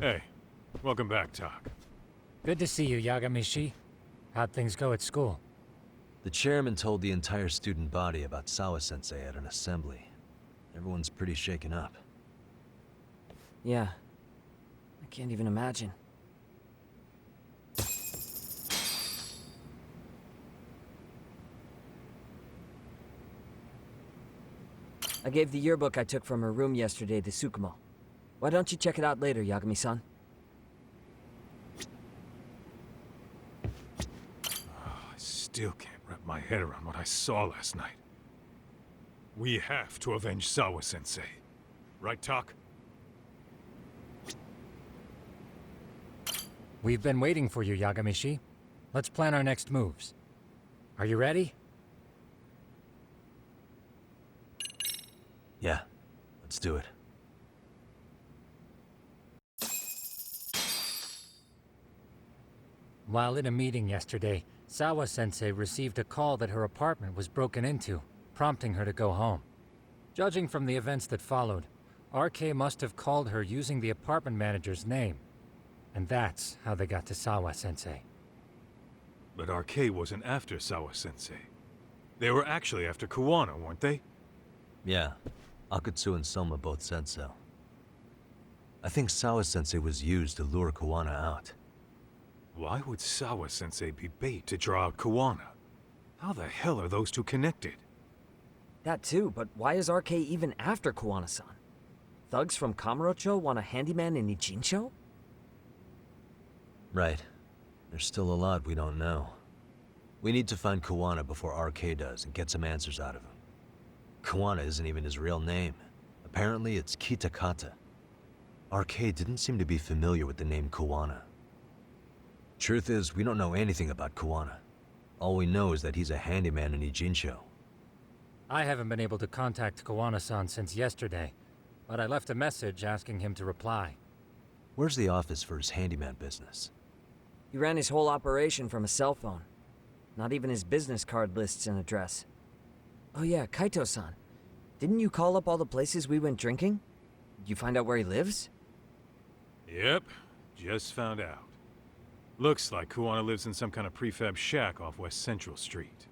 Hey, welcome back, Tak. Good to see you, Yagamishi. How'd things go at school? The chairman told the entire student body about Sawa-sensei at an assembly. Everyone's pretty shaken up. Yeah. I can't even imagine. I gave the yearbook I took from her room yesterday to Tsukumo. Why don't you check it out later, Yagami-san? I still can't wrap my head around what I saw last night. We have to avenge Sawa-sensei. Right, Tak? We've been waiting for you, Yagamishi. Let's plan our next moves. Are you ready? Yeah, let's do it. While in a meeting yesterday, Sawa-sensei received a call that her apartment was broken into, prompting her to go home. Judging from the events that followed, RK must have called her using the apartment manager's name. And that's how they got to Sawa-sensei. But RK wasn't after Sawa-sensei. They were actually after Kuwana, weren't they? Yeah, Akutsu and Soma both said so. I think Sawa-sensei was used to lure Kuwana out. Why would Sawa-sensei be bait to draw out Kuwana? How the hell are those two connected? That too, but why is RK even after Kuwana-san? Thugs from Kamurocho want a handyman in Ijincho? Right. There's still a lot we don't know. We need to find Kuwana before RK does and get some answers out of him. Kuwana isn't even his real name. Apparently it's Kitakata. RK didn't seem to be familiar with the name Kuwana. Truth is, we don't know anything about Kuwana. All we know is that he's a handyman in Ijincho. I haven't been able to contact Kuwana-san since yesterday, but I left a message asking him to reply. Where's the office for his handyman business? He ran his whole operation from a cell phone. Not even his business card lists an address. Oh yeah, Kaito-san. Didn't you call up all the places we went drinking? Did you find out where he lives? Yep, just found out. Looks like Kuwana lives in some kind of prefab shack off West Central Street.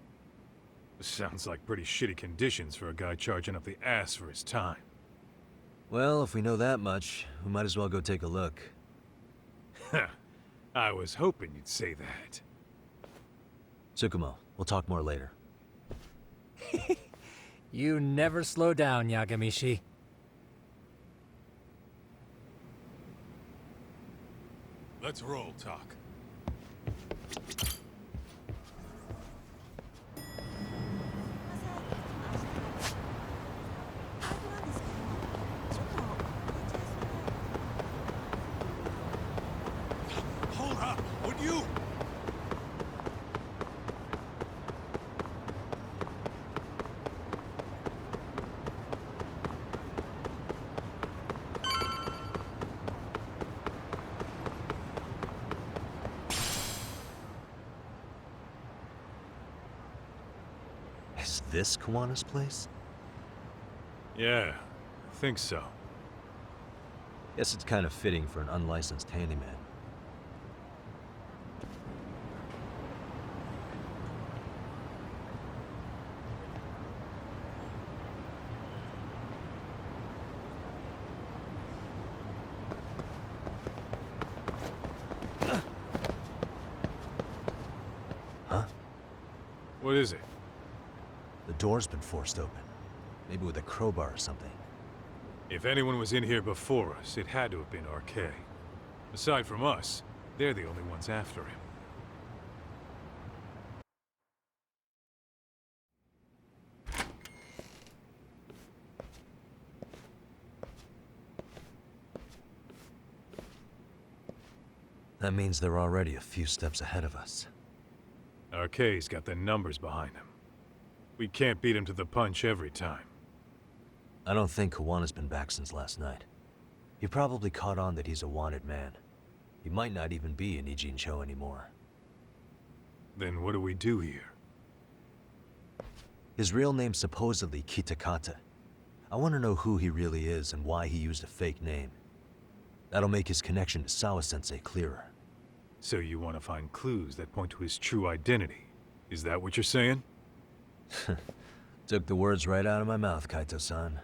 Sounds like pretty shitty conditions for a guy charging up the ass for his time. Well, if we know that much, we might as well go take a look. I was hoping you'd say that. Tsukumo, we'll talk more later. You never slow down, Yagamishi. Let's roll, Tak. Hold up, would you? Is this Kuwana's place? Yeah, I think so. Guess it's kind of fitting for an unlicensed handyman. Huh? What is it? The door's been forced open. Maybe with a crowbar or something. If anyone was in here before us, it had to have been RK. Aside from us, they're the only ones after him. That means they're already a few steps ahead of us. RK's got the numbers behind him. We can't beat him to the punch every time. I don't think Kuwana's been back since last night. He probably caught on that he's a wanted man. He might not even be in Ijincho anymore. Then what do we do here? His real name's supposedly Kitakata. I want to know who he really is and why he used a fake name. That'll make his connection to Sawa-sensei clearer. So you want to find clues that point to his true identity? Is that what you're saying? Took the words right out of my mouth, Kaito-san.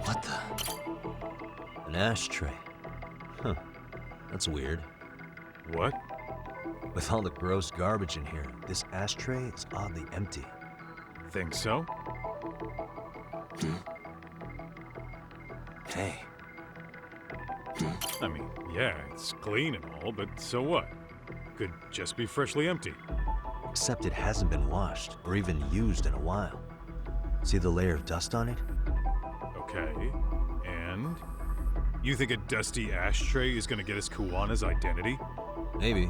What the? An ashtray. Huh. That's weird. What? With all the gross garbage in here, this ashtray is oddly empty. Think so? Hey, I mean, yeah, it's clean and all, but so what? Could just be freshly empty. except it hasn't been washed or even used in a while. See the layer of dust on it? Okay, and? You think a dusty ashtray is gonna get us Kuwana's identity? Maybe.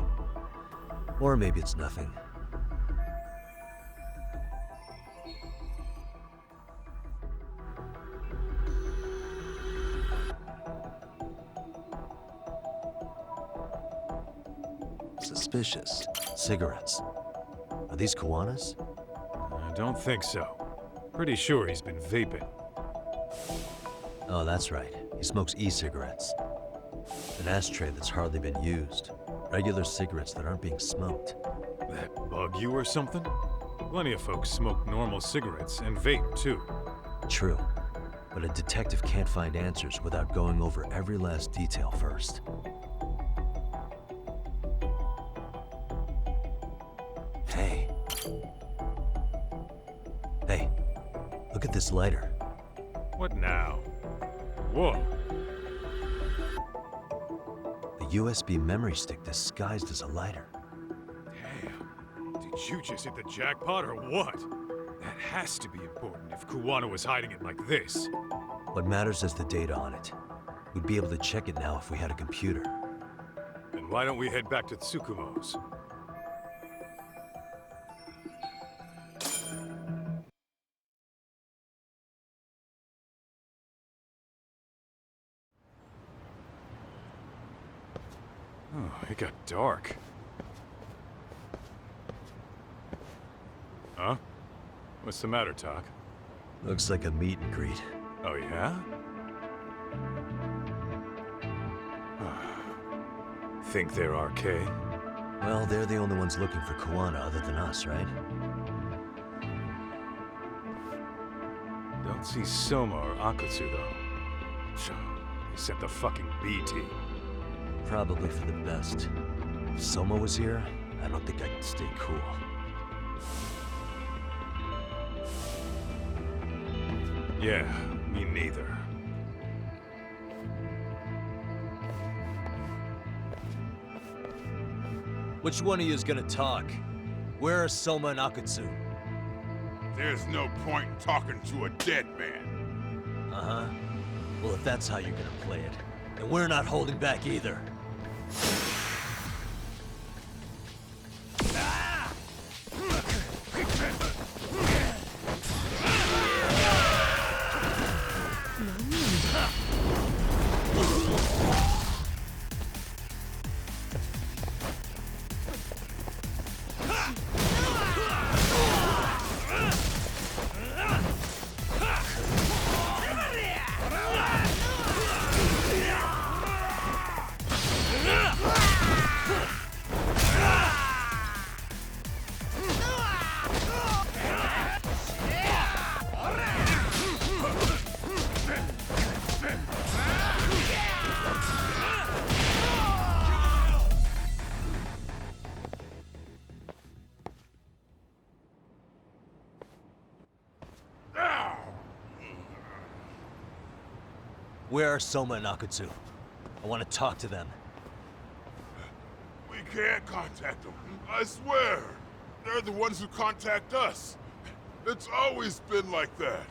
Or maybe it's nothing. Suspicious. Cigarettes. Are these Kuwana's? I don't think so. Pretty sure he's been vaping. Oh, that's right. He smokes e-cigarettes. An ashtray that's hardly been used. Regular cigarettes that aren't being smoked. That bug you or something? Plenty of folks smoke normal cigarettes and vape too. True. But a detective can't find answers without going over every last detail first. Hey. Hey. Look at this lighter. What now? Whoa. A USB memory stick disguised as a lighter. Damn. Did you just hit the jackpot or what? That has to be important if Kuwana was hiding it like this. What matters is the data on it. We'd be able to check it now if we had a computer. Then why don't we head back to Tsukumo's? Oh, it got dark. Huh? What's the matter, Tak? Looks like a meet and greet. Oh, yeah? Think they're RK? Well, they're the only ones looking for Kuwana other than us, right? Don't see Soma or Akutsu, though. They sent the fucking B team. Probably for the best. If Soma was here, I don't think I could stay cool. Yeah, me neither. Which one of you is gonna talk? Where are Soma and Akutsu? There's no point in talking to a dead man. Uh-huh. Well, if that's how you're gonna play it, then we're not holding back either. Where are Soma and Akutsu? I want to talk to them. We can't contact them. I swear. They're the ones who contact us. It's always been like that.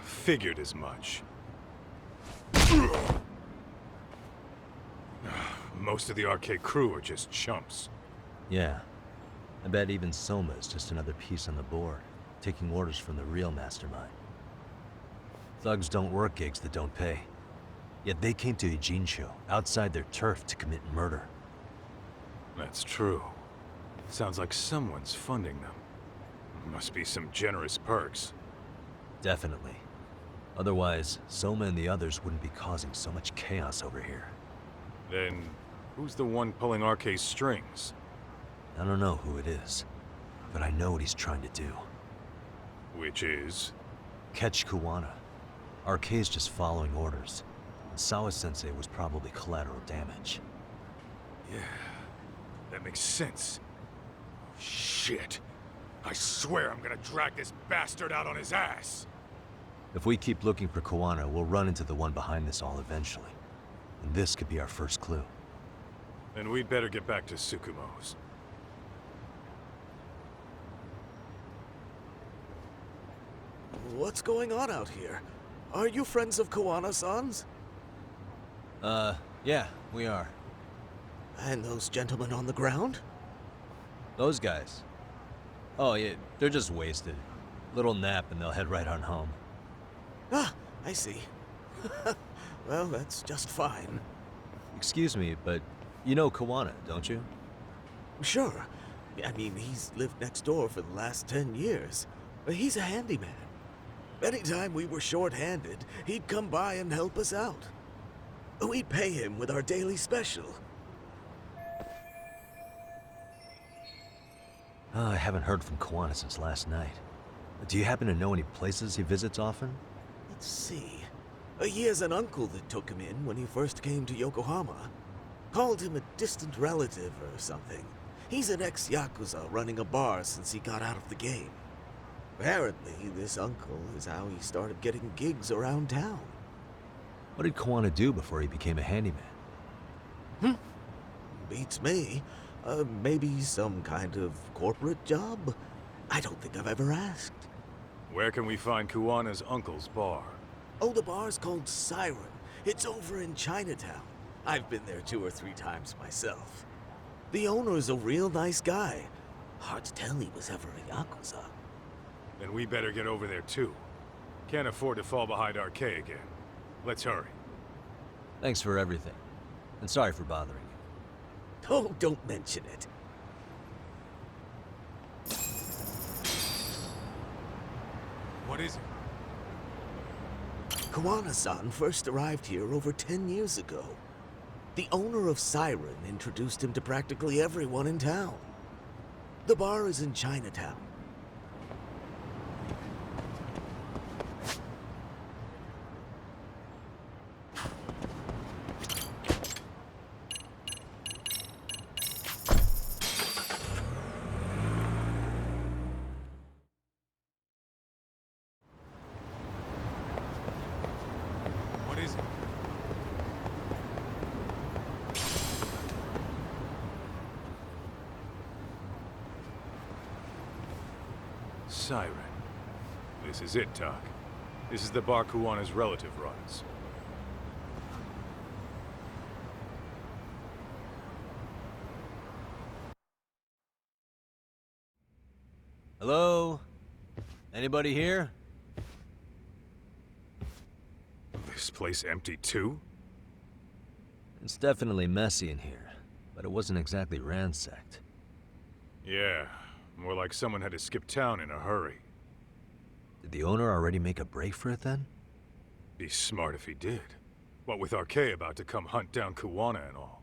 Figured as much. Most of the arcade crew are just chumps. Yeah. I bet even Soma is just another piece on the board, taking orders from the real mastermind. Thugs don't work gigs that don't pay. Yet they came to Ijincho, outside their turf, to commit murder. That's true. Sounds like someone's funding them. Must be some generous perks. Definitely. Otherwise, Soma and the others wouldn't be causing so much chaos over here. Then, who's the one pulling RK's strings? I don't know who it is, but I know what he's trying to do. Which is? Catch Kuwana. RK's just following orders, and Sawa-sensei was probably collateral damage. Yeah, that makes sense. Shit. I swear I'm gonna drag this bastard out on his ass! If we keep looking for Kuwana, we'll run into the one behind this all eventually. And this could be our first clue. Then we'd better get back to Tsukumo's. What's going on out here? Are you friends of Kuwana-san's? Yeah, we are. And those gentlemen on the ground? Those guys? Oh, yeah, they're just wasted. Little nap and they'll head right on home. Ah, I see. Well, that's just fine. Excuse me, but you know Kuwana, don't you? Sure. I mean, he's lived next door for the last 10 years. He's a handyman. Anytime we were short-handed, he'd come by and help us out. We'd pay him with our daily special. Oh, I haven't heard from Kuwana since last night. Do you happen to know any places he visits often? Let's see. He has an uncle that took him in when he first came to Yokohama. Called him a distant relative or something. He's an ex-Yakuza running a bar since he got out of the game. Apparently, this uncle is how he started getting gigs around town. What did Kuwana do before he became a handyman? Beats me. Maybe some kind of corporate job? I don't think I've ever asked. Where can we find Kuwana's uncle's bar? Oh, the bar's called Siren. It's over in Chinatown. I've been there 2 or 3 times myself. The owner's a real nice guy. Hard to tell he was ever a Yakuza. Then we better get over there too. Can't afford to fall behind RK again. Let's hurry. Thanks for everything. And sorry for bothering you. Oh, don't mention it. What is it? Kuwana-san first arrived here over 10 years ago. The owner of Siren introduced him to practically everyone in town. The bar is in Chinatown. What is it? Siren. This is it, Doc. This is the bar Kuwana's relative runs. Hello? Anybody here? This place empty too? It's definitely messy in here, but it wasn't exactly ransacked. Yeah, more like someone had to skip town in a hurry. Did the owner already make a break for it then? Be smart if he did. What with RK about to come hunt down Kuwana and all.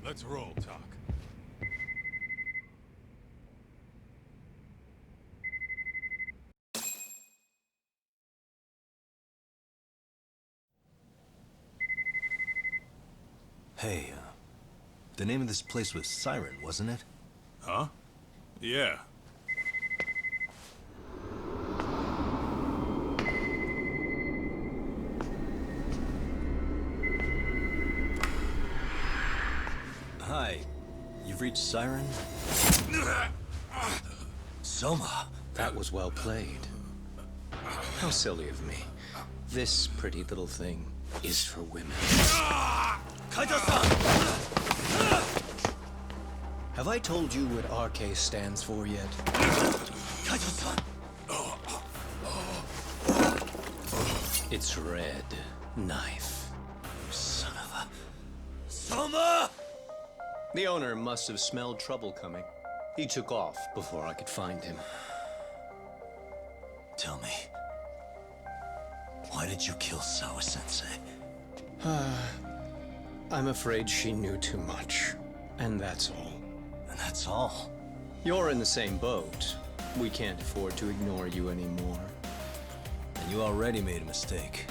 Let's roll, Talk. Hey, the name of this place was Siren, wasn't it? Huh? Yeah. Hi. You've reached Siren? Soma. That was well played. How silly of me. This pretty little thing is for women. Have I told you what RK stands for yet? It's red knife. Son of a... Soma! The owner must have smelled trouble coming. He took off before I could find him. Tell me, why did you kill Sawa-sensei? I'm afraid she knew too much. And that's all. And that's all? You're in the same boat. We can't afford to ignore you anymore. And you already made a mistake.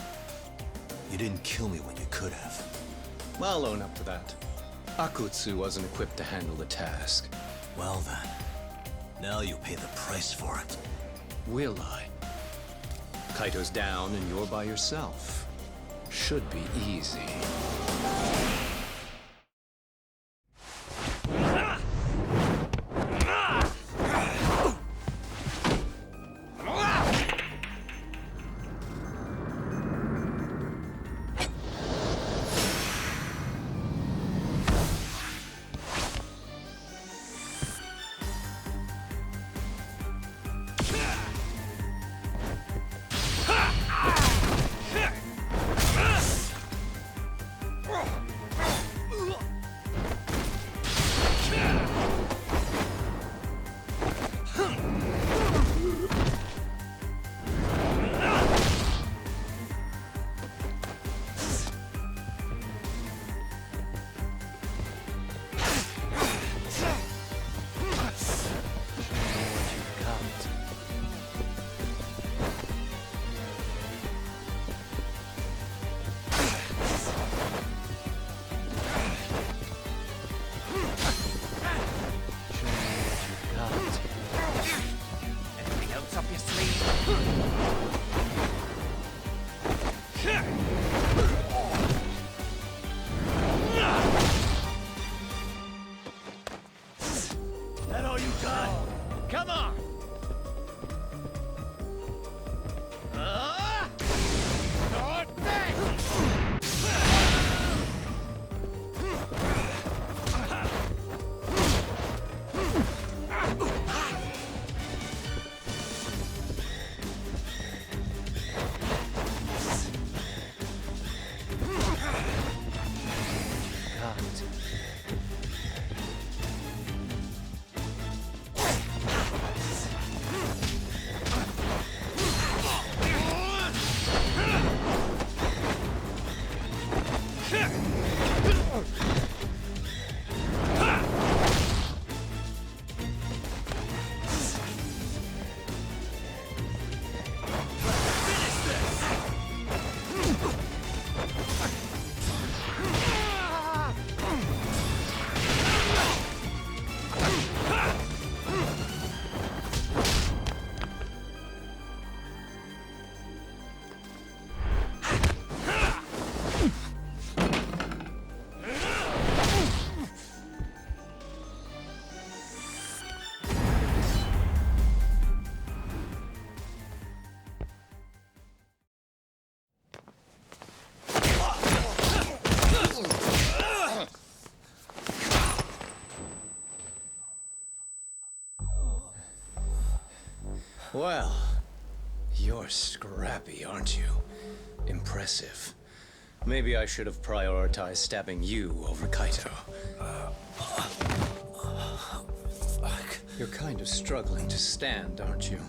You didn't kill me when you could have. I'll own up to that. Akutsu wasn't equipped to handle the task. Well then, now you'll pay the price for it. Will I? Kaito's down and you're by yourself. Should be easy. Well, you're scrappy, aren't you? Impressive. Maybe I should have prioritized stabbing you over Kaito. Fuck. You're kind of struggling to stand, aren't you?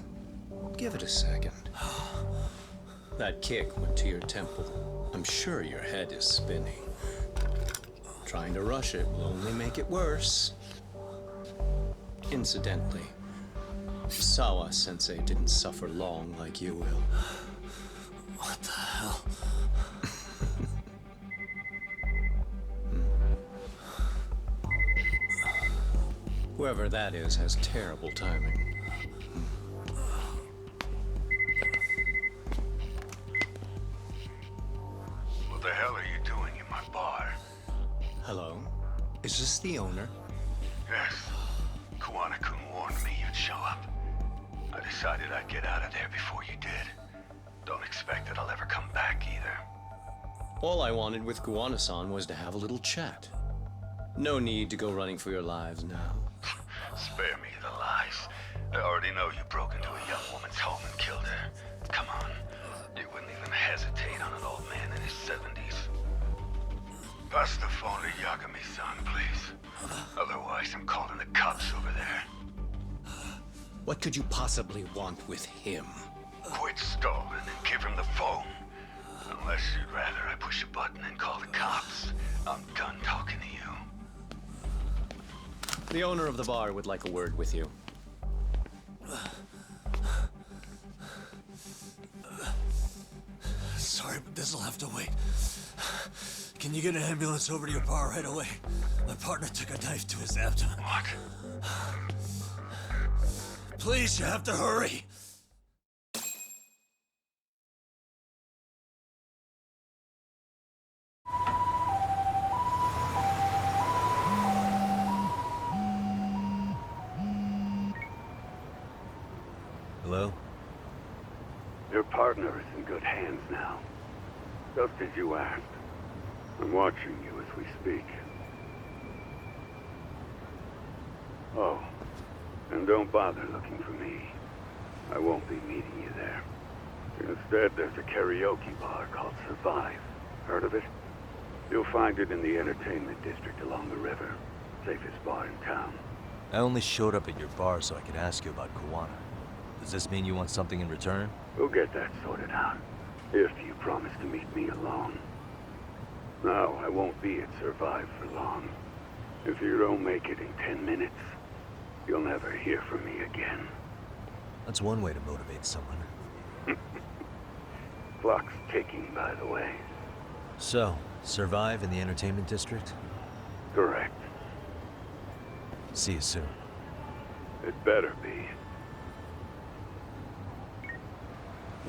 Give it a second. That kick went to your temple. I'm sure your head is spinning. Trying to rush it will only make it worse. Incidentally, Sawa-sensei didn't suffer long like you will. What the hell? Whoever that is has terrible timing. What the hell are you doing in my bar? Hello? Is this the owner? Yes. Kuwana-kun warned me you'd show up. I decided I'd get out of there before you did. Don't expect that I'll ever come back either. All I wanted with Kuwana-san was to have a little chat. No need to go running for your lives now. Spare me the lies. I already know you broke into a young woman's home and killed her. Come on. You wouldn't even hesitate on an old man in his 70s. Pass the phone to Yagami-san, please. Otherwise, I'm calling the cops over there. What could you possibly want with him? Quit stalling and give him the phone. Unless you'd rather I push a button and call the cops. I'm done talking to you. The owner of the bar would like a word with you. Sorry, but this'll have to wait. Can you get an ambulance over to your bar right away? My partner took a knife to his abdomen. What? Please, you have to hurry. Hello? Your partner is in good hands now. Just as you asked. I'm watching you as we speak. Oh, and don't bother looking for me. I won't be meeting you there. Instead, there's a karaoke bar called Survive. Heard of it? You'll find it in the entertainment district along the river. Safest bar in town. I only showed up at your bar so I could ask you about Kuwana. Does this mean you want something in return? We'll get that sorted out. If you promise to meet me alone. No, I won't be at Survive for long. If you don't make it in 10 minutes, you'll never hear from me again. That's one way to motivate someone. Clock's ticking, by the way. So, Survive in the entertainment district? Correct. See you soon. It better be.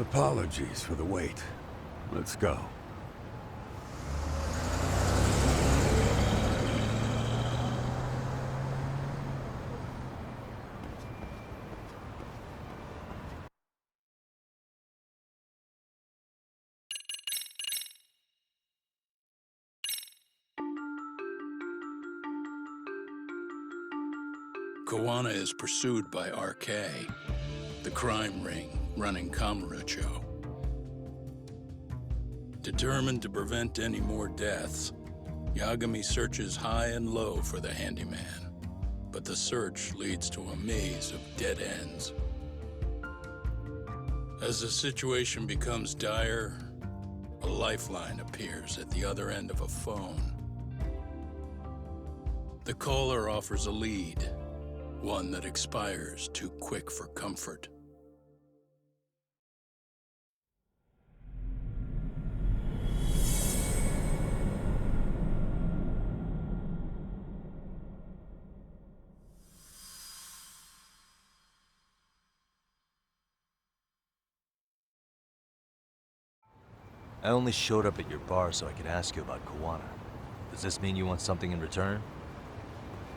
Apologies for the wait. Let's go. Kuwana is pursued by RK, the crime ring running Kamurocho. Determined to prevent any more deaths, Yagami searches high and low for the handyman, but the search leads to a maze of dead ends. As the situation becomes dire, a lifeline appears at the other end of a phone. The caller offers a lead, one that expires too quick for comfort. I only showed up at your bar so I could ask you about Kuwana. Does this mean you want something in return?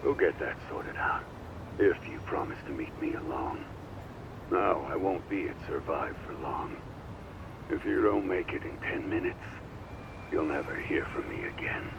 We'll get that sorted out. If you promise to meet me alone. No, I won't be at Survive for long. If you don't make it in 10 minutes, you'll never hear from me again.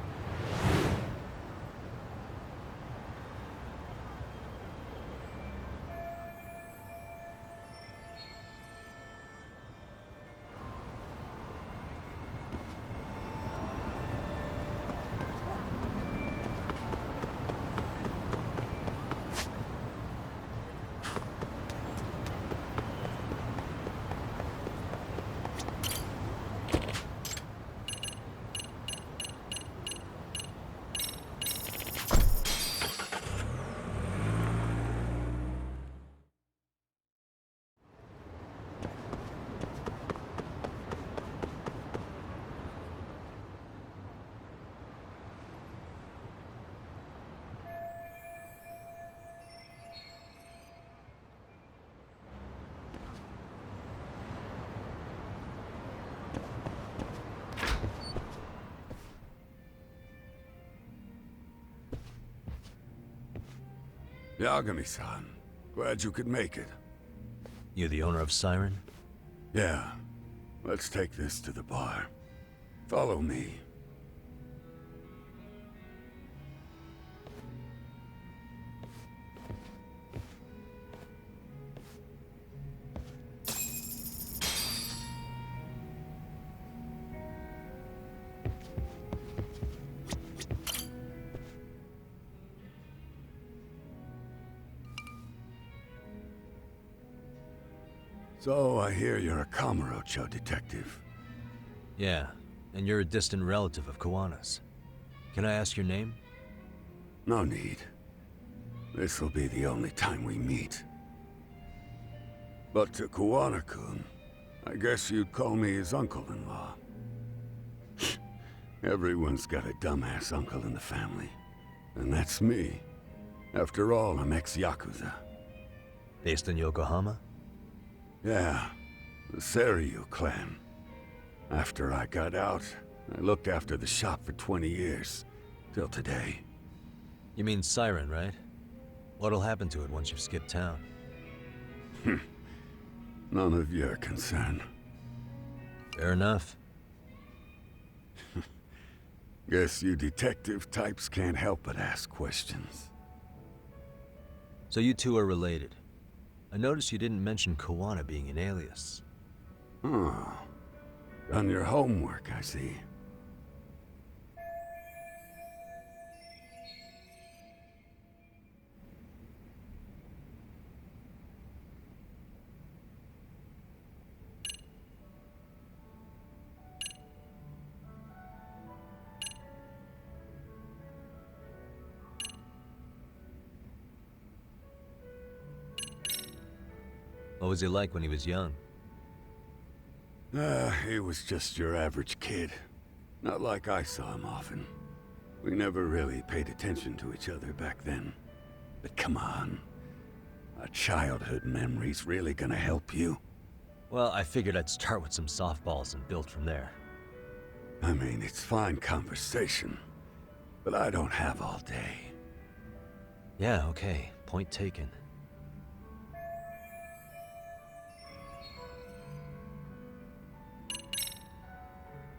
Yagami-san, glad you could make it. You the owner of Siren? Yeah. Let's take this to the bar. Follow me. So, I hear you're a Kamurocho detective. Yeah, and you're a distant relative of Kawana's. Can I ask your name? No need. This'll be the only time we meet. But to Kawana-kun, I guess you'd call me his uncle-in-law. Everyone's got a dumbass uncle in the family. And that's me. After all, I'm ex-Yakuza. Based in Yokohama? Yeah, the Seiryu clan. After I got out, I looked after the shop for 20 years. Till today. You mean Siren, right? What'll happen to it once you've skipped town? None of your concern. Fair enough. Guess you detective types can't help but ask questions. So you two are related. I noticed you didn't mention Kawana being an alias. Oh. Done your homework, I see. What was he like when he was young? He was just your average kid. Not like I saw him often. We never really paid attention to each other back then. But come on. A childhood memory's really gonna help you? Well, I figured I'd start with some softballs and build from there. I mean, it's fine conversation. But I don't have all day. Yeah, okay. Point taken.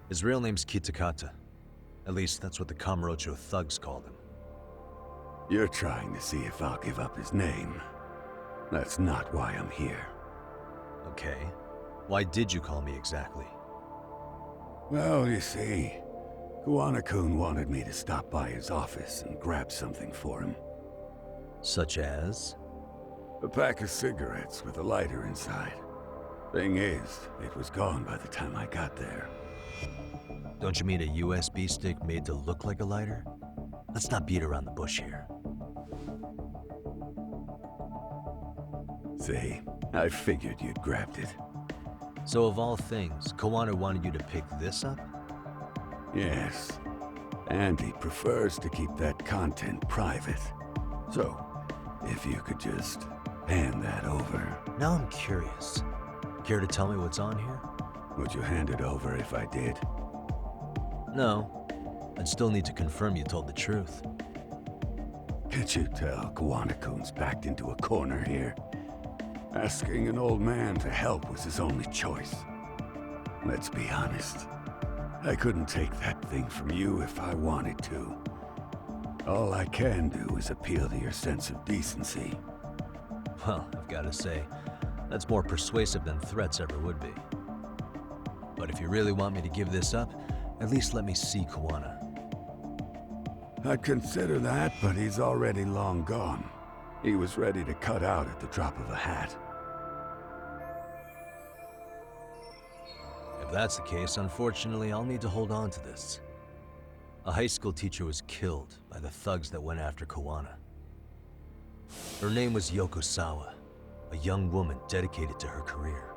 His real name's Kitakata. At least that's what the Kamurocho thugs called him. You're trying to see if I'll give up his name. That's not why I'm here. Okay. Why did you call me exactly? Well, you see, Kawana-kun wanted me to stop by his office and grab something for him. Such as? A pack of cigarettes with a lighter inside. Thing is, it was gone by the time I got there. Don't you mean a USB stick made to look like a lighter? Let's not beat around the bush here. See, I figured you'd grabbed it. So of all things, Kawana wanted you to pick this up? Yes. And he prefers to keep that content private. So, if you could just hand that over. Now I'm curious. Care to tell me what's on here? Would you hand it over if I did? No. I'd still need to confirm you told the truth. Can't you tell Kawana-kun's backed into a corner here? Asking an old man to help was his only choice. Let's be honest. I couldn't take that thing from you if I wanted to. All I can do is appeal to your sense of decency. Well, I've got to say, that's more persuasive than threats ever would be. But if you really want me to give this up, at least let me see Kawana. I'd consider that, but he's already long gone. He was ready to cut out at the drop of a hat. If that's the case, unfortunately, I'll need to hold on to this. A high school teacher was killed by the thugs that went after Kawana. Her name was Yoko Sawa, a young woman dedicated to her career.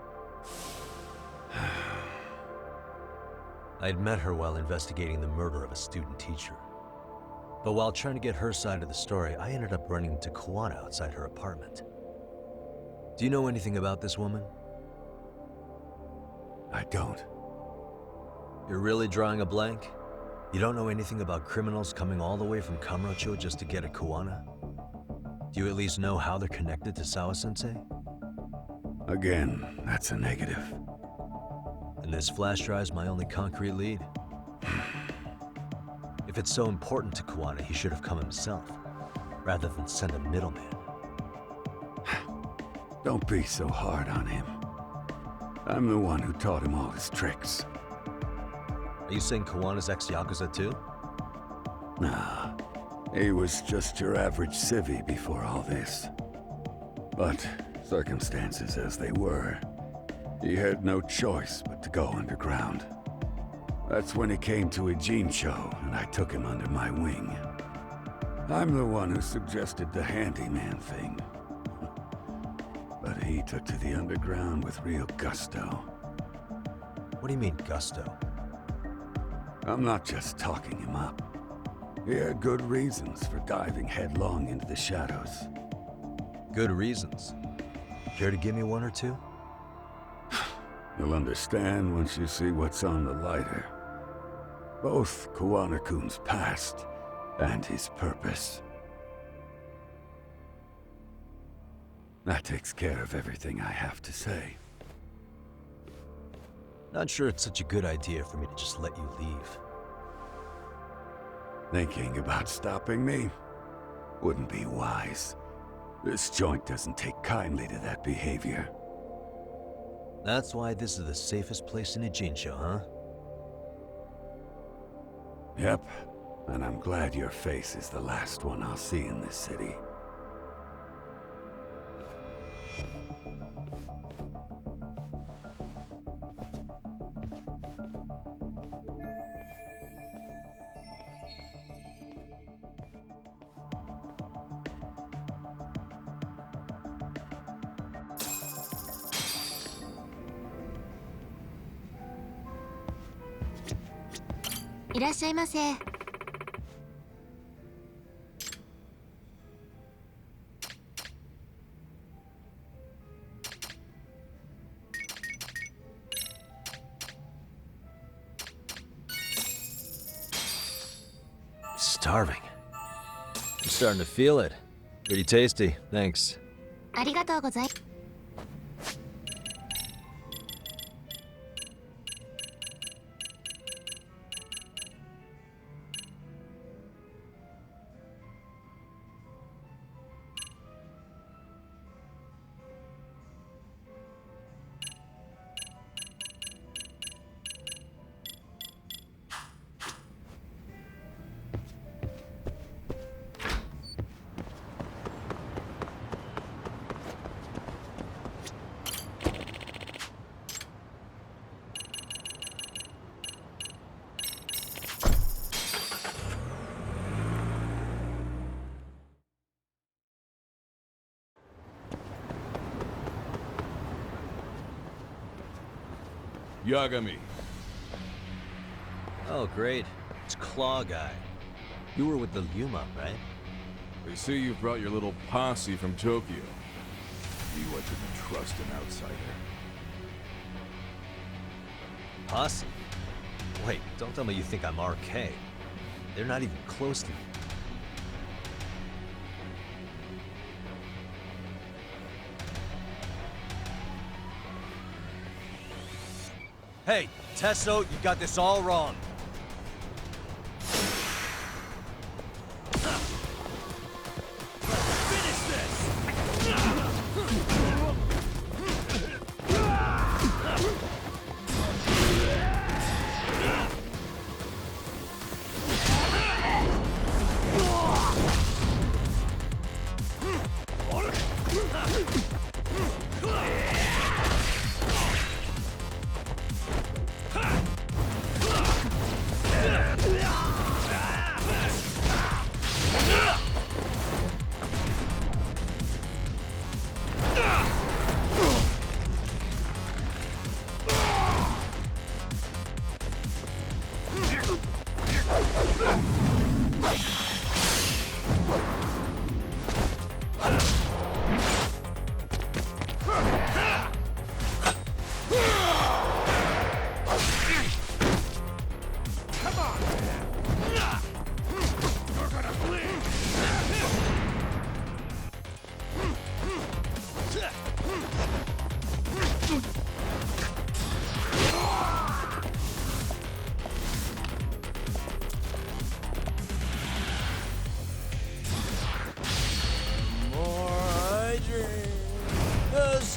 I'd met her while investigating the murder of a student teacher. But while trying to get her side of the story, I ended up running into Kawana outside her apartment. Do you know anything about this woman? I don't. You're really drawing a blank? You don't know anything about criminals coming all the way from Kamurocho just to get at Kawana? Do you at least know how they're connected to Sawa-sensei? Again, that's a negative. And this flash drive's my only concrete lead. If it's so important to Kuwana, he should have come himself, rather than send a middleman. Don't be so hard on him. I'm the one who taught him all his tricks. Are you saying Kuwana's ex-Yakuza too? Nah, he was just your average civvy before all this. But circumstances as they were, he had no choice but to go underground. That's when he came to a Jinsho, and I took him under my wing. I'm the one who suggested the handyman thing. But he took to the underground with real gusto. What do you mean, gusto? I'm not just talking him up. He had good reasons for diving headlong into the shadows. Good reasons. Care to give me one or two? You'll understand once you see what's on the lighter. Both Kuwana-kun's past and his purpose. That takes care of everything I have to say. Not sure it's such a good idea for me to just let you leave. Thinking about stopping me wouldn't be wise. This joint doesn't take kindly to that behavior. That's why this is the safest place in a Jinsho, huh? Yep, and I'm glad your face is the last one I'll see in this city. Starving. I'm starting to feel it. Pretty tasty, thanks. ありがとうござい。Yagami. Oh, great. It's Claw Guy. You were with the Yuma, right? They say you brought your little posse from Tokyo. You didn't trust an outsider. Posse? Wait, don't tell me you think I'm RK. They're not even close to me. Hey, Tesso, you got this all wrong.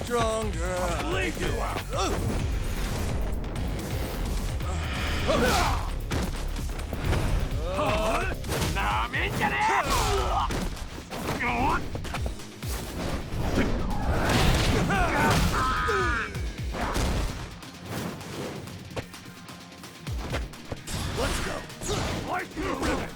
stronger. I'll bleed you out. Let's go. Like you ribbon.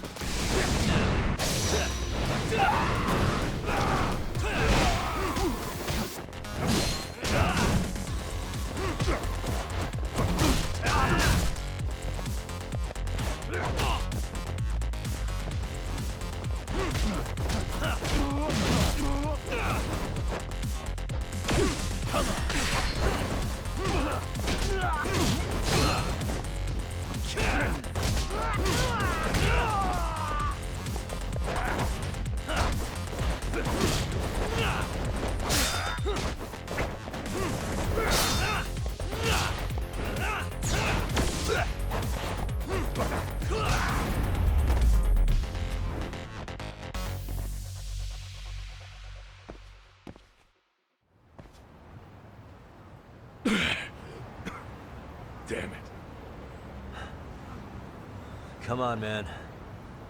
Damn it. Come on, man.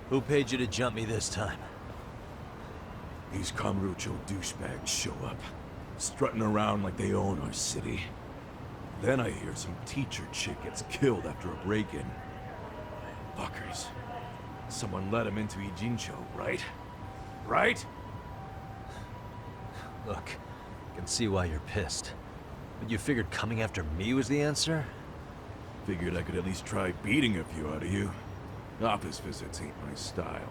Who paid you to jump me this time? These Kamurocho douchebags show up, strutting around like they own our city. Then I hear some teacher chick gets killed after a break-in. Fuckers. Someone let him into Ijincho, right? Right? Look, I can see why you're pissed. But you figured coming after me was the answer? Figured I could at least try beating a few out of you. Office visits ain't my style.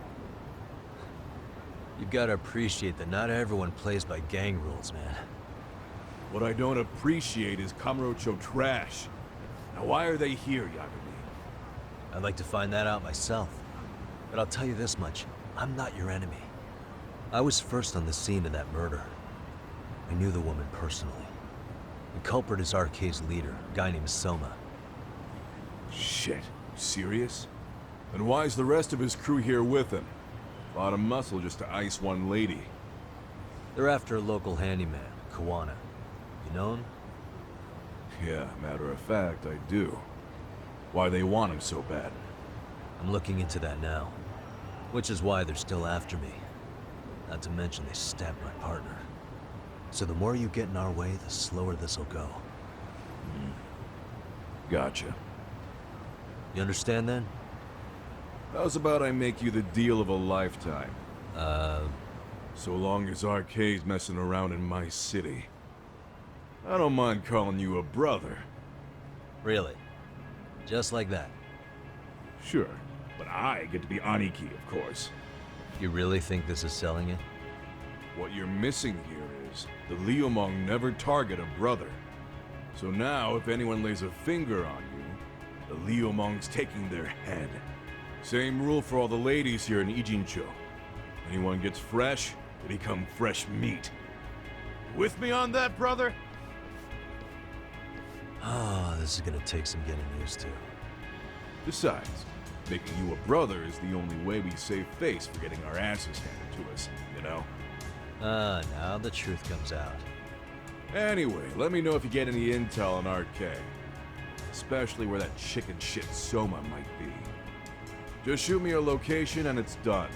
You've got to appreciate that not everyone plays by gang rules, man. What I don't appreciate is Kamurocho trash. Now why are they here, Yagami? I'd like to find that out myself. But I'll tell you this much, I'm not your enemy. I was first on the scene of that murder. I knew the woman personally. The culprit is RK's leader, a guy named Soma. Shit, you serious? Then why's the rest of his crew here with him? A lot of muscle just to ice one lady. They're after a local handyman, Kawana. You know him? Yeah, matter of fact, I do. Why they want him so bad? I'm looking into that now. Which is why they're still after me. Not to mention they stabbed my partner. So the more you get in our way, the slower this'll go. Gotcha. You understand then? How's about I make you the deal of a lifetime? So long as RK's messing around in my city. I don't mind calling you a brother. Really? Just like that? Sure, but I get to be Aniki, of course. You really think this is selling it? What you're missing here is the Liumong never target a brother. So now, if anyone lays a finger on you, the Liumong's taking their head. Same rule for all the ladies here in Ijincho. Anyone gets fresh, they become fresh meat. With me on that, brother? Oh, this is gonna take some getting used to. Besides, making you a brother is the only way we save face for getting our asses handed to us, you know? Now the truth comes out. Anyway, let me know if you get any intel on RK. Especially where that chicken shit Soma might be. Just shoot me a location and it's done.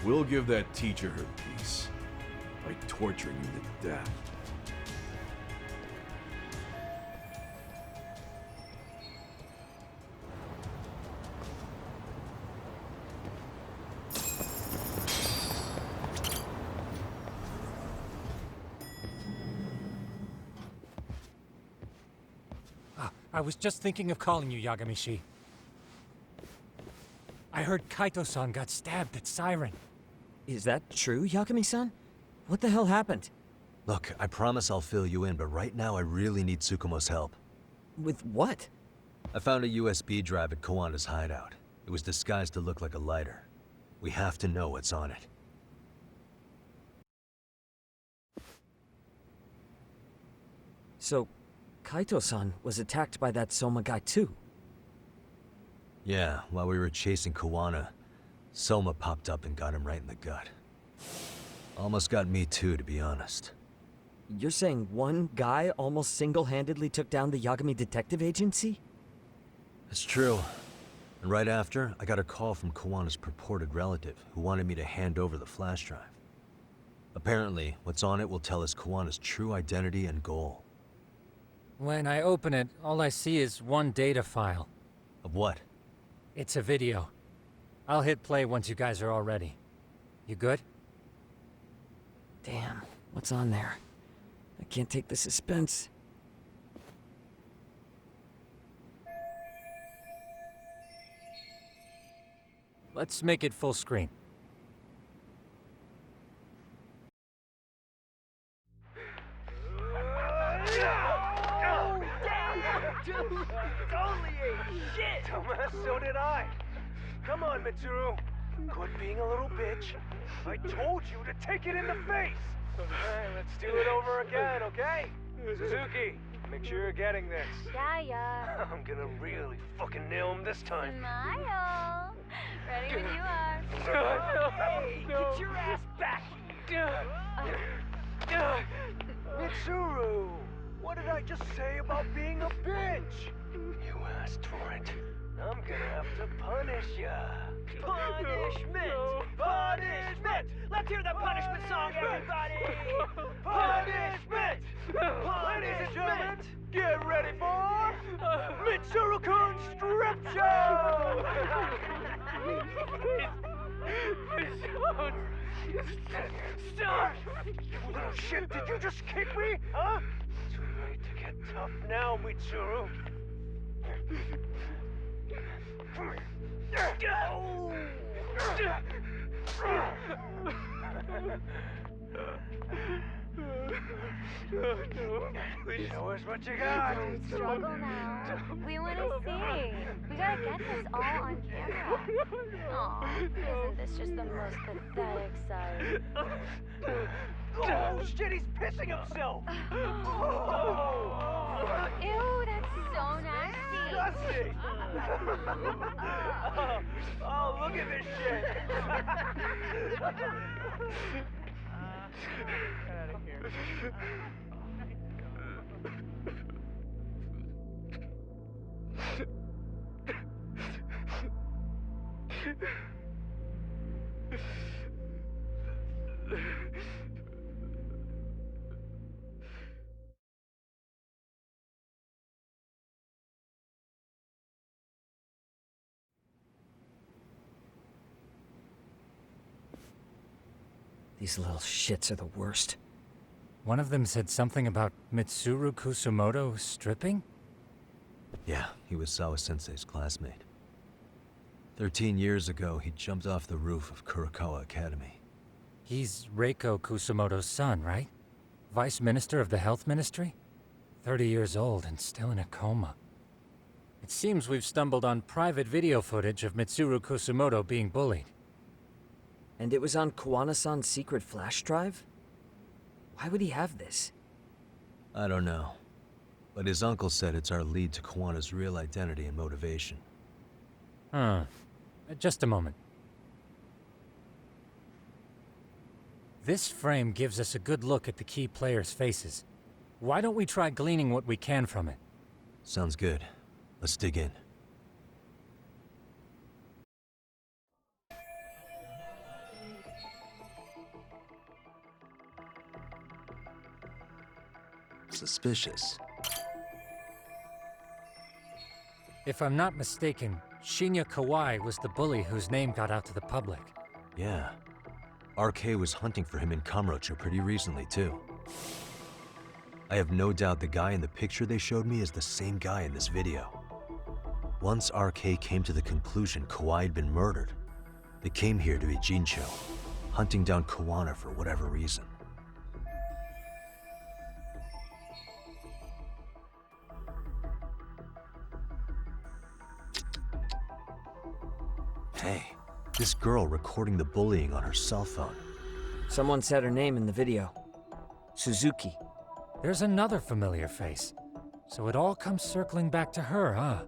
We'll give that teacher her piece. By torturing you to death. I was just thinking of calling you, Yagami-shi. I heard Kaito-san got stabbed at Siren. Is that true, Yagami-san? What the hell happened? Look, I promise I'll fill you in, but right now I really need Tsukumo's help. With what? I found a USB drive at Kawana's hideout. It was disguised to look like a lighter. We have to know what's on it. So, Kaito-san was attacked by that Soma guy too? Yeah, while we were chasing Kawana, Soma popped up and got him right in the gut. Almost got me too, to be honest. You're saying one guy almost single-handedly took down the Yagami Detective Agency? It's true. And right after, I got a call from Kawana's purported relative who wanted me to hand over the flash drive. Apparently, what's on it will tell us Kawana's true identity and goal. When I open it, all I see is one data file. Of what? It's a video. I'll hit play once you guys are all ready. You good? Damn, what's on there? I can't take the suspense. Let's make it full screen. Dude, totally ate shit! Dumbass, so did I. Come on, Mitsuru. Quit being a little bitch. I told you to take it in the face! Alright, let's do it over again, okay? Suzuki, make sure you're getting this. Yeah. I'm gonna really fucking nail him this time. Smile. Ready when you are. Hey, get your ass back! Mitsuru! What did I just say about being a bitch? You asked for it. I'm gonna have to punish ya. Punishment! Punishment! Let's hear the punishment song, everybody! Punishment! Ladies and gentlemen, get ready for Mitsuru-kun Strip Show! Stop! You little shit, did you just kick me? Huh? Too late to get tough now, Mitsuru. Come Show us what you got. Don't struggle now. We want to see. We gotta get this all on camera. Aw, isn't this just the most pathetic sight? Oh, shit, he's pissing himself! Ew, that's so nasty. Disgusting! Oh, look at this shit! Get out of here. These little shits are the worst. One of them said something about Mitsuru Kusumoto stripping? Yeah, he was Sawa-sensei's classmate. 13 years ago, he jumped off the roof of Kurokawa Academy. He's Reiko Kusumoto's son, right? Vice Minister of the Health Ministry? 30 years old and still in a coma. It seems we've stumbled on private video footage of Mitsuru Kusumoto being bullied. And it was on Kawana-san's secret flash drive? Why would he have this? I don't know. But his uncle said it's our lead to Kawana's real identity and motivation. Huh. Just a moment. This frame gives us a good look at the key players' faces. Why don't we try gleaning what we can from it? Sounds good. Let's dig in. Suspicious. If I'm not mistaken, Shinya Kawai was the bully whose name got out to the public. Yeah. RK was hunting for him in Kamurocho pretty recently, too. I have no doubt the guy in the picture they showed me is the same guy in this video. Once RK came to the conclusion Kawai had been murdered, they came here to Ijincho, hunting down Kawana for whatever reason. Hey, this girl recording the bullying on her cell phone. Someone said her name in the video. Suzuki. There's another familiar face. So it all comes circling back to her, huh?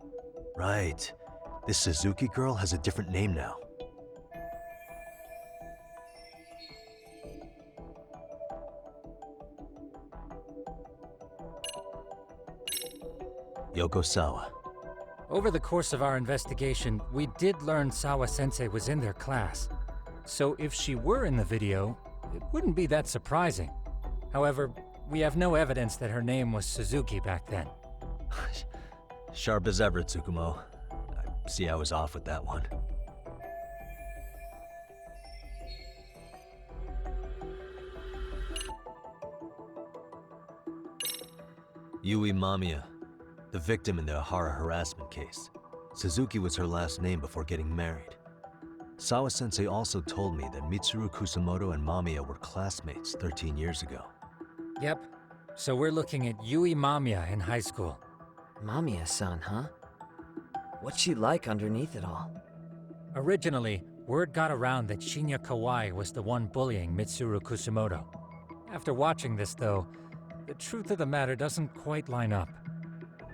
Right. This Suzuki girl has a different name now. Yoko Sawa. Over the course of our investigation, we did learn Sawa-sensei was in their class. So if she were in the video, it wouldn't be that surprising. However, we have no evidence that her name was Suzuki back then. Sharp as ever, Tsukumo. I see I was off with that one. Yui Mamiya, the victim in the Ahara harassment case. Suzuki was her last name before getting married. Sawa-sensei also told me that Mitsuru Kusamoto and Mamiya were classmates 13 years ago. Yep. So we're looking at Yui Mamiya in high school. Mamiya-san, huh? What's she like underneath it all? Originally, word got around that Shinya Kawai was the one bullying Mitsuru Kusamoto. After watching this, though, the truth of the matter doesn't quite line up.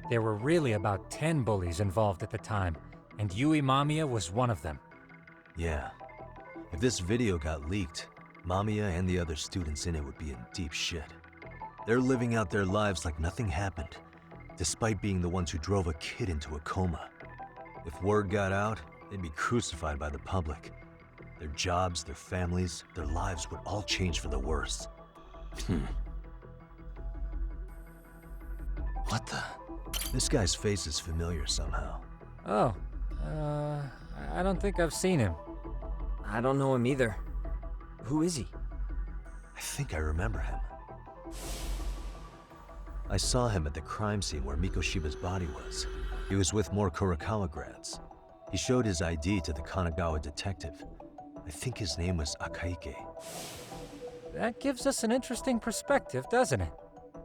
There were really about 10 bullies involved at the time, and Yui Mamiya was one of them. Yeah. If this video got leaked, Mamiya and the other students in it would be in deep shit. They're living out their lives like nothing happened, despite being the ones who drove a kid into a coma. If word got out, they'd be crucified by the public. Their jobs, their families, their lives would all change for the worse. What the? This guy's face is familiar somehow. Oh, I don't think I've seen him. I don't know him either. Who is he? I think I remember him. I saw him at the crime scene where Mikoshiba's body was. He was with more Kurokawa grads. He showed his ID to the Kanagawa detective. I think his name was Akaike. That gives us an interesting perspective, doesn't it?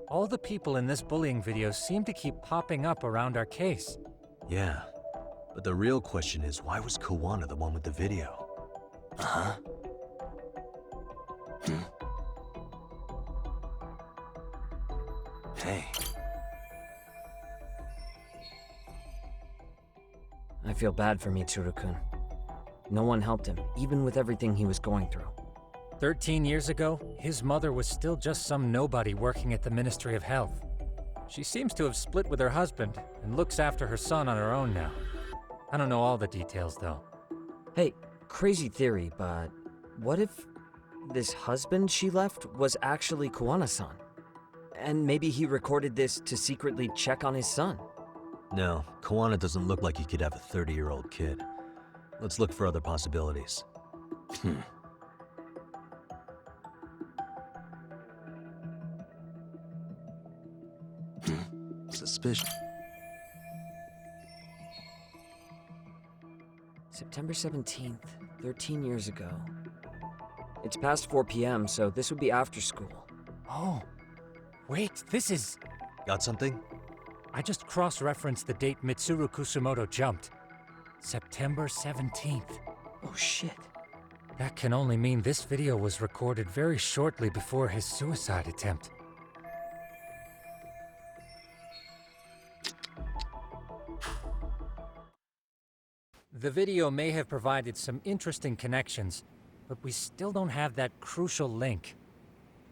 All the people in this bullying video seem to keep popping up around our case. Yeah, but the real question is, why was Kawana the one with the video? Uh-huh. Hey. I feel bad for Mitsuru-kun. No one helped him, even with everything he was going through. 13 years ago, his mother was still just some nobody working at the Ministry of Health. She seems to have split with her husband and looks after her son on her own now. I don't know all the details, though. Hey, crazy theory, but what if this husband she left was actually Kawana-san? And maybe he recorded this to secretly check on his son? No, Kawana doesn't look like he could have a 30-year-old kid. Let's look for other possibilities. Suspicious. September 17th, 13 years ago. It's past 4 p.m., so this would be after school. Oh, wait, this is... Got something? I just cross-referenced the date Mitsuru Kusamoto jumped. September 17th. Oh shit. That can only mean this video was recorded very shortly before his suicide attempt. The video may have provided some interesting connections, but we still don't have that crucial link.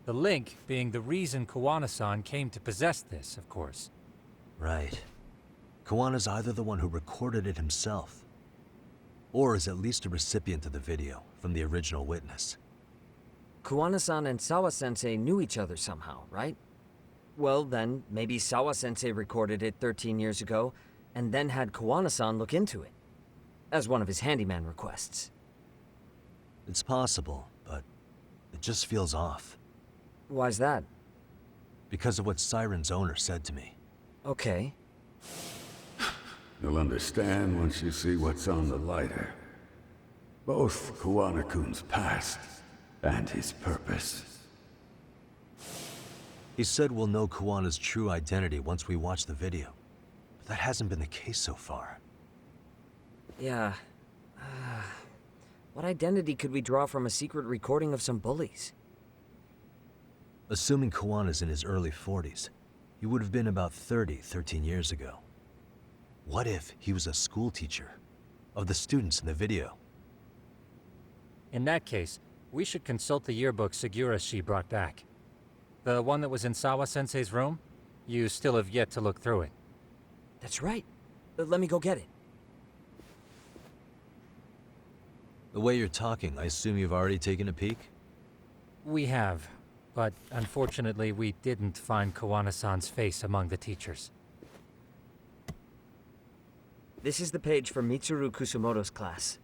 The link being the reason Kawana-san came to possess this, of course. Right. Kawana's either the one who recorded it himself, or is at least a recipient of the video from the original witness. Kawana-san and Sawa-sensei knew each other somehow, right? Well then, maybe Sawa-sensei recorded it 13 years ago, and then had Kawana-san look into it, as one of his handyman requests. It's possible, but it just feels off. Why's that? Because of what Siren's owner said to me. Okay. You'll understand once you see what's on the lighter. Both Kawana-kun's past and his purpose. He said we'll know Kawana's true identity once we watch the video. But that hasn't been the case so far. Yeah. What identity could we draw from a secret recording of some bullies? Assuming Kawana's in his early 40s, he would have been about 30 13 years ago. What if he was a school teacher of the students in the video? In that case, we should consult the yearbook Segura-shi brought back. The one that was in Sawa-sensei's room? You still have yet to look through it. That's right. Let me go get it. The way you're talking, I assume you've already taken a peek? We have, but unfortunately we didn't find Kawana-san's face among the teachers. This is the page for Mitsuru Kusumoto's class.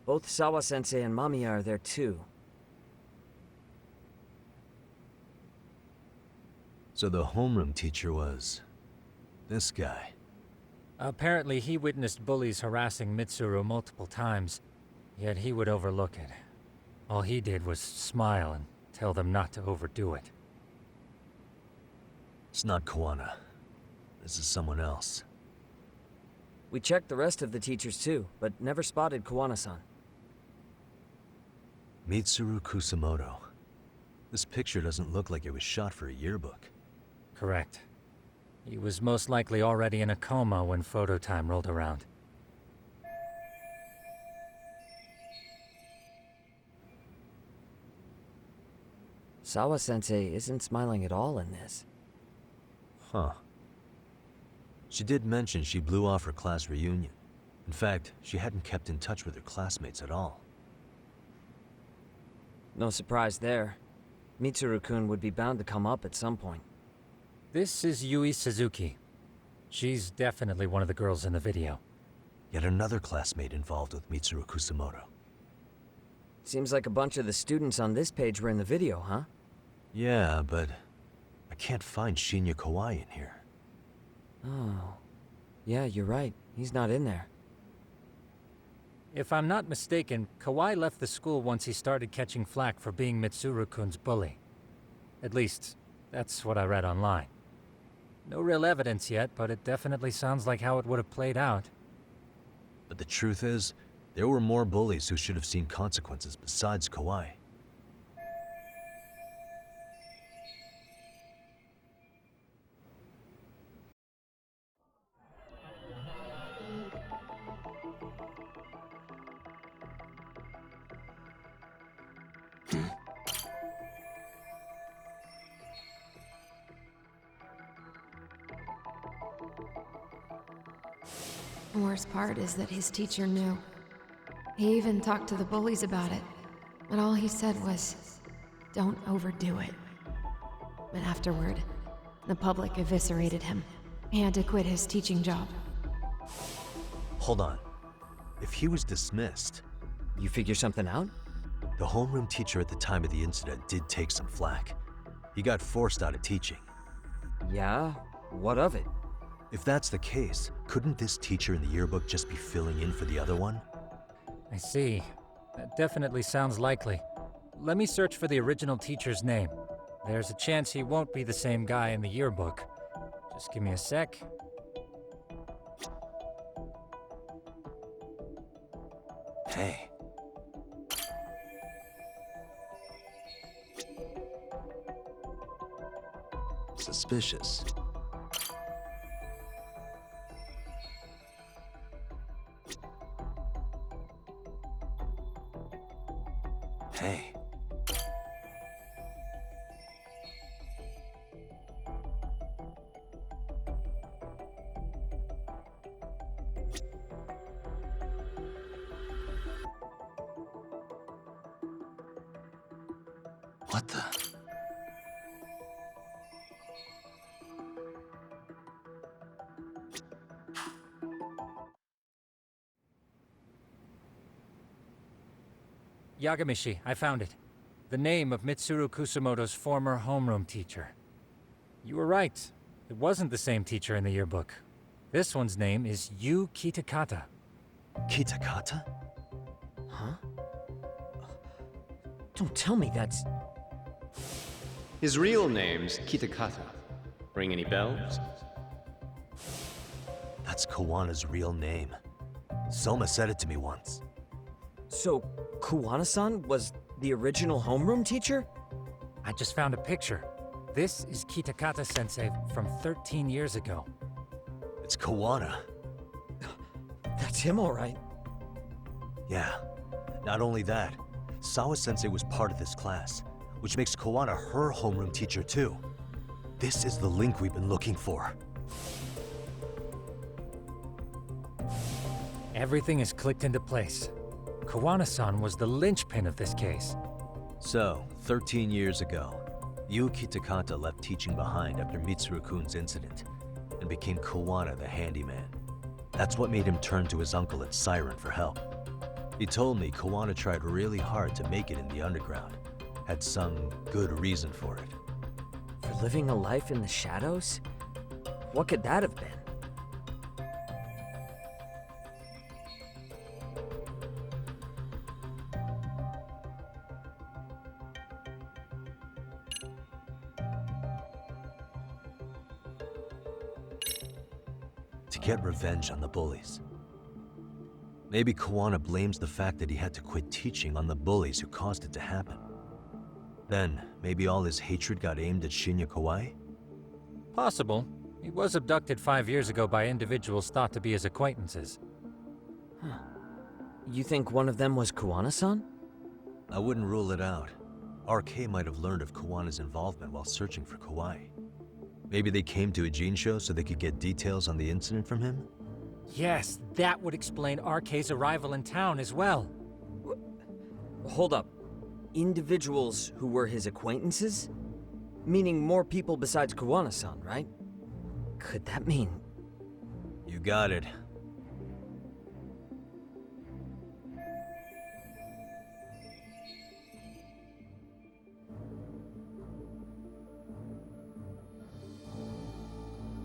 Both Sawa-sensei and Mamiya are there too. So the homeroom teacher was... this guy. Apparently he witnessed bullies harassing Mitsuru multiple times, yet he would overlook it. All he did was smile and tell them not to overdo it. It's not Kawana. This is someone else. We checked the rest of the teachers too, but never spotted Kawana-san. Mitsuru Kusumoto. This picture doesn't look like it was shot for a yearbook. Correct. He was most likely already in a coma when photo time rolled around. Sawa-sensei isn't smiling at all in this. Huh. She did mention she blew off her class reunion. In fact, she hadn't kept in touch with her classmates at all. No surprise there. Mitsuru-kun would be bound to come up at some point. This is Yui Suzuki. She's definitely one of the girls in the video. Yet another classmate involved with Mitsuru Kusumoto. Seems like a bunch of the students on this page were in the video, huh? Yeah, but I can't find Shinya Kawai in here. Oh. Yeah, you're right. He's not in there. If I'm not mistaken, Kawai left the school once he started catching flack for being Mitsuru-kun's bully. At least, that's what I read online. No real evidence yet, but it definitely sounds like how it would have played out. But the truth is, there were more bullies who should have seen consequences besides Kawai. The worst part is that his teacher knew. He even talked to the bullies about it, but all he said was, "Don't overdo it." But afterward, the public eviscerated him. He had to quit his teaching job. Hold on. If he was dismissed... You figure something out? The homeroom teacher at the time of the incident did take some flack. He got forced out of teaching. Yeah? What of it? If that's the case, couldn't this teacher in the yearbook just be filling in for the other one? I see. That definitely sounds likely. Let me search for the original teacher's name. There's a chance he won't be the same guy in the yearbook. Just give me a sec. Hey. Suspicious. Hey. What the? Yagamishi, I found it. The name of Mitsuru Kusumoto's former homeroom teacher. You were right. It wasn't the same teacher in the yearbook. This one's name is Yu Kitakata. Kitakata? Huh? Don't tell me that's... His real name's Kitakata. Ring any bells? That's Kawana's real name. Soma said it to me once. So, Kawana-san was the original homeroom teacher? I just found a picture. This is Kitakata-sensei from 13 years ago. It's Kawana. That's him, all right. Yeah. Not only that, Sawa-sensei was part of this class, which makes Kawana her homeroom teacher too. This is the link we've been looking for. Everything is clicked into place. Kawana-san was the linchpin of this case. So, 13 years ago, Yuki Takata left teaching behind after Mitsuru-kun's incident and became Kawana the handyman. That's what made him turn to his uncle at Siren for help. He told me Kawana tried really hard to make it in the underground. Had some good reason for it. For living a life in the shadows? What could that have been? To get revenge on the bullies. Maybe Kawana blames the fact that he had to quit teaching on the bullies who caused it to happen. Then, maybe all his hatred got aimed at Shinya Kawai? Possible. He was abducted 5 years ago by individuals thought to be his acquaintances. Huh. You think one of them was Kawana-san? I wouldn't rule it out. RK might have learned of Kawana's involvement while searching for Kawai. Maybe they came to a Jinsho so they could get details on the incident from him? Yes, that would explain RK's arrival in town as well. Hold up. Individuals who were his acquaintances? Meaning more people besides Kawana-san, right? Could that mean... You got it.